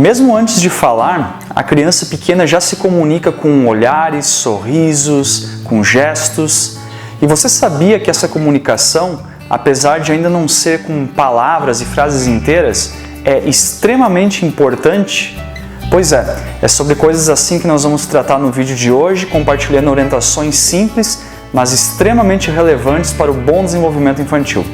Mesmo antes de falar, a criança pequena já se comunica com olhares, sorrisos, com gestos. E você sabia que essa comunicação, apesar de ainda não ser com palavras e frases inteiras, é extremamente importante? Pois é sobre coisas assim que nós vamos tratar no vídeo de hoje, compartilhando orientações simples, mas extremamente relevantes para o bom desenvolvimento infantil.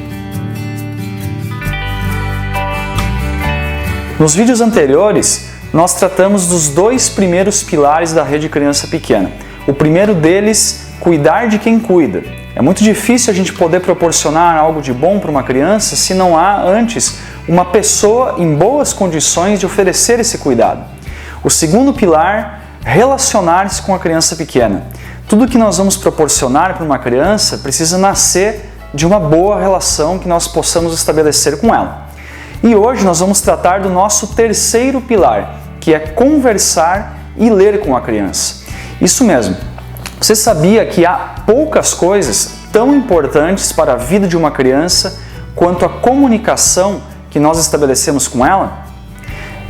Nos vídeos anteriores, nós tratamos dos dois primeiros pilares da rede criança pequena. O primeiro deles, cuidar de quem cuida. É muito difícil a gente poder proporcionar algo de bom para uma criança se não há antes uma pessoa em boas condições de oferecer esse cuidado. O segundo pilar, relacionar-se com a criança pequena. Tudo que nós vamos proporcionar para uma criança precisa nascer de uma boa relação que nós possamos estabelecer com ela. E hoje nós vamos tratar do nosso terceiro pilar, que é conversar e ler com a criança. Isso mesmo. Você sabia que há poucas coisas tão importantes para a vida de uma criança quanto a comunicação que nós estabelecemos com ela?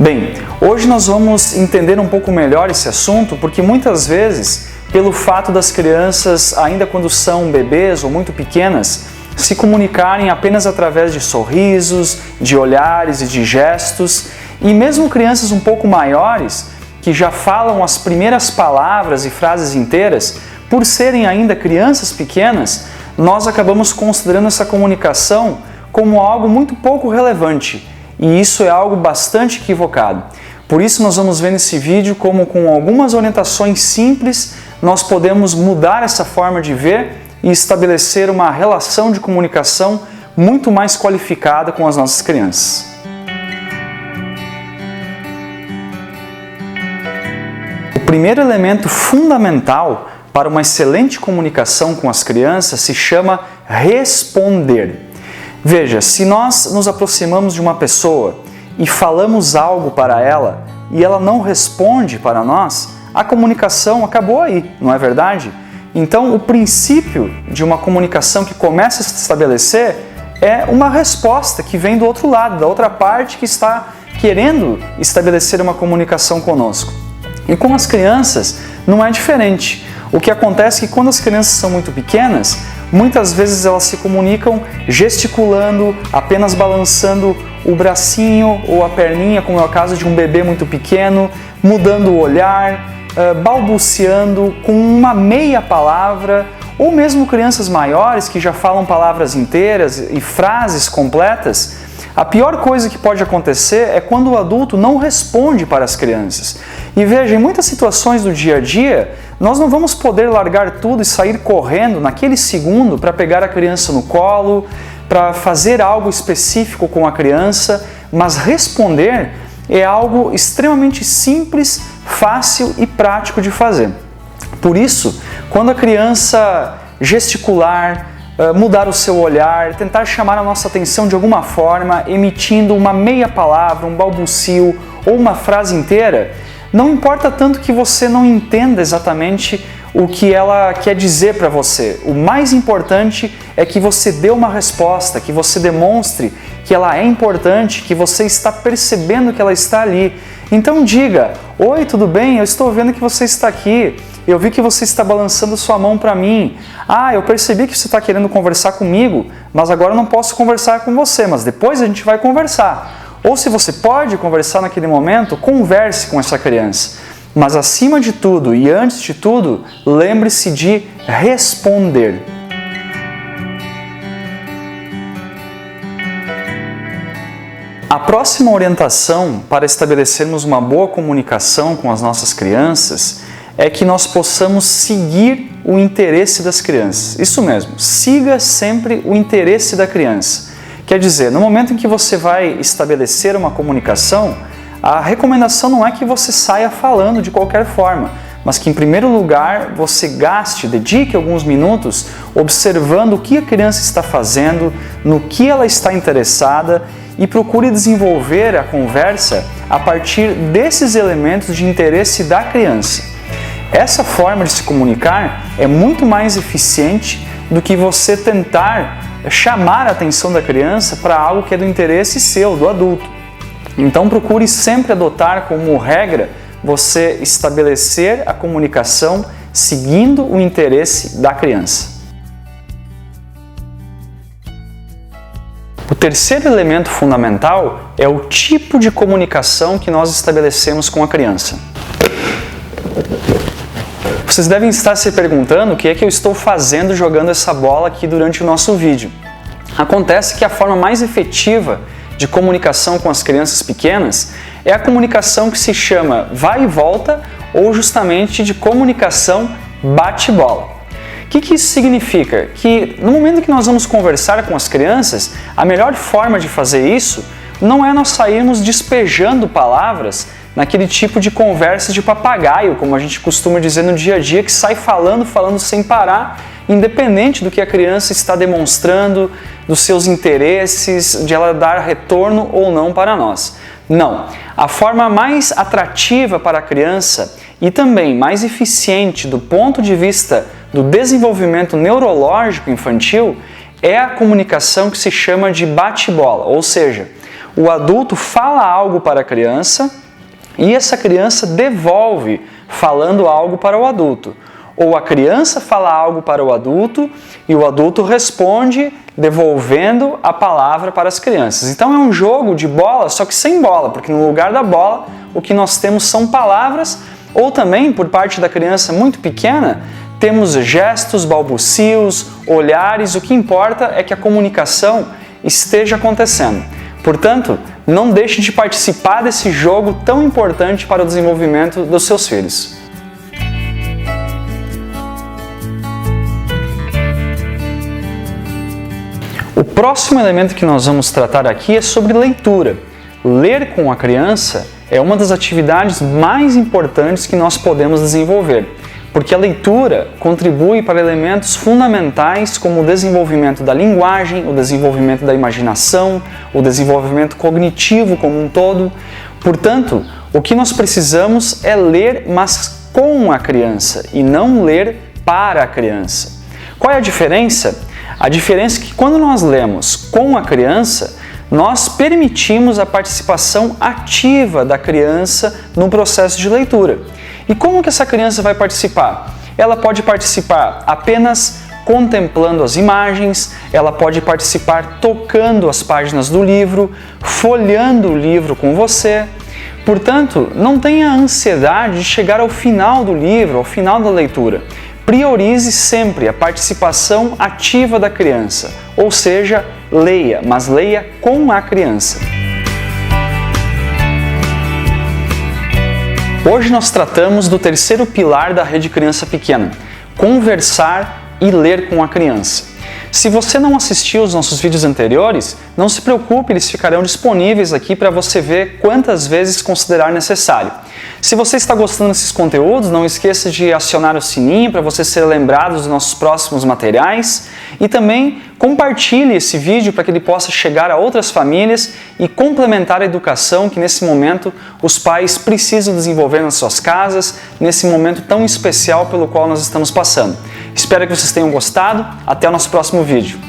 Bem, hoje nós vamos entender um pouco melhor esse assunto, porque muitas vezes, pelo fato das crianças, ainda quando são bebês ou muito pequenas, se comunicarem apenas através de sorrisos, de olhares e de gestos, e mesmo crianças um pouco maiores, que já falam as primeiras palavras e frases inteiras, por serem ainda crianças pequenas, nós acabamos considerando essa comunicação como algo muito pouco relevante, e isso é algo bastante equivocado. Por isso nós vamos ver nesse vídeo como com algumas orientações simples nós podemos mudar essa forma de ver e estabelecer uma relação de comunicação muito mais qualificada com as nossas crianças. O primeiro elemento fundamental para uma excelente comunicação com as crianças se chama responder. Veja, se nós nos aproximamos de uma pessoa e falamos algo para ela e ela não responde para nós, a comunicação acabou aí, não é verdade? Então, o princípio de uma comunicação que começa a se estabelecer é uma resposta que vem do outro lado, da outra parte que está querendo estabelecer uma comunicação conosco. E com as crianças não é diferente. O que acontece é que quando as crianças são muito pequenas, muitas vezes elas se comunicam gesticulando, apenas balançando o bracinho ou a perninha, como é o caso de um bebê muito pequeno, mudando o olhar, balbuciando com uma meia palavra, ou mesmo crianças maiores que já falam palavras inteiras e frases completas. A pior coisa que pode acontecer é quando o adulto não responde para as crianças. E veja, em muitas situações do dia a dia, nós não vamos poder largar tudo e sair correndo naquele segundo para pegar a criança no colo, para fazer algo específico com a criança, mas responder é algo extremamente simples, fácil e prático de fazer. Por isso, quando a criança gesticular, mudar o seu olhar, tentar chamar a nossa atenção de alguma forma, emitindo uma meia palavra, um balbucio ou uma frase inteira, não importa tanto que você não entenda exatamente o que ela quer dizer para você. O mais importante é que você dê uma resposta, que você demonstre que ela é importante, que você está percebendo que ela está ali. Então diga: oi, tudo bem? Eu estou vendo que você está aqui. Eu vi que você está balançando sua mão para mim. Ah, eu percebi que você está querendo conversar comigo, mas agora eu não posso conversar com você, mas depois a gente vai conversar. Ou se você pode conversar naquele momento, converse com essa criança. Mas acima de tudo e antes de tudo, lembre-se de responder. A próxima orientação para estabelecermos uma boa comunicação com as nossas crianças é que nós possamos seguir o interesse das crianças. Isso mesmo, siga sempre o interesse da criança. Quer dizer, no momento em que você vai estabelecer uma comunicação, a recomendação não é que você saia falando de qualquer forma, mas que em primeiro lugar você dedique alguns minutos observando o que a criança está fazendo, no que ela está interessada e procure desenvolver a conversa a partir desses elementos de interesse da criança. Essa forma de se comunicar é muito mais eficiente do que você tentar chamar a atenção da criança para algo que é do interesse seu, do adulto. Então procure sempre adotar como regra você estabelecer a comunicação seguindo o interesse da criança. O terceiro elemento fundamental é o tipo de comunicação que nós estabelecemos com a criança. Vocês devem estar se perguntando o que é que eu estou fazendo jogando essa bola aqui durante o nosso vídeo. Acontece que a forma mais efetiva de comunicação com as crianças pequenas é a comunicação que se chama vai e volta ou justamente de comunicação bate-bola. O que isso significa? Que no momento que nós vamos conversar com as crianças, a melhor forma de fazer isso não é nós sairmos despejando palavras naquele tipo de conversa de papagaio, como a gente costuma dizer no dia a dia, que sai falando sem parar, independente do que a criança está demonstrando, dos seus interesses, de ela dar retorno ou não para nós. Não. A forma mais atrativa para a criança e também mais eficiente do ponto de vista do desenvolvimento neurológico infantil é a comunicação que se chama de bate-bola, ou seja, o adulto fala algo para a criança e essa criança devolve falando algo para o adulto. Ou a criança fala algo para o adulto e o adulto responde devolvendo a palavra para as crianças. Então é um jogo de bola, só que sem bola, porque no lugar da bola o que nós temos são palavras, ou também, por parte da criança muito pequena, temos gestos, balbucios, olhares, o que importa é que a comunicação esteja acontecendo. Portanto, não deixe de participar desse jogo tão importante para o desenvolvimento dos seus filhos. O próximo elemento que nós vamos tratar aqui é sobre leitura. Ler com a criança é uma das atividades mais importantes que nós podemos desenvolver, porque a leitura contribui para elementos fundamentais como o desenvolvimento da linguagem, o desenvolvimento da imaginação, o desenvolvimento cognitivo como um todo. Portanto, o que nós precisamos é ler, mas com a criança, e não ler para a criança. Qual é a diferença? A diferença é que quando nós lemos com a criança, nós permitimos a participação ativa da criança no processo de leitura. E como que essa criança vai participar? Ela pode participar apenas contemplando as imagens, ela pode participar tocando as páginas do livro, folheando o livro com você. Portanto, não tenha ansiedade de chegar ao final do livro, ao final da leitura. Priorize sempre a participação ativa da criança, ou seja, leia, mas leia com a criança. Hoje nós tratamos do terceiro pilar da Rede Criança Pequena, conversar e ler com a criança. Se você não assistiu os nossos vídeos anteriores, não se preocupe, eles ficarão disponíveis aqui para você ver quantas vezes considerar necessário. Se você está gostando desses conteúdos, não esqueça de acionar o sininho para você ser lembrado dos nossos próximos materiais e também compartilhe esse vídeo para que ele possa chegar a outras famílias e complementar a educação que nesse momento os pais precisam desenvolver nas suas casas, nesse momento tão especial pelo qual nós estamos passando. Espero que vocês tenham gostado. Até o nosso próximo vídeo.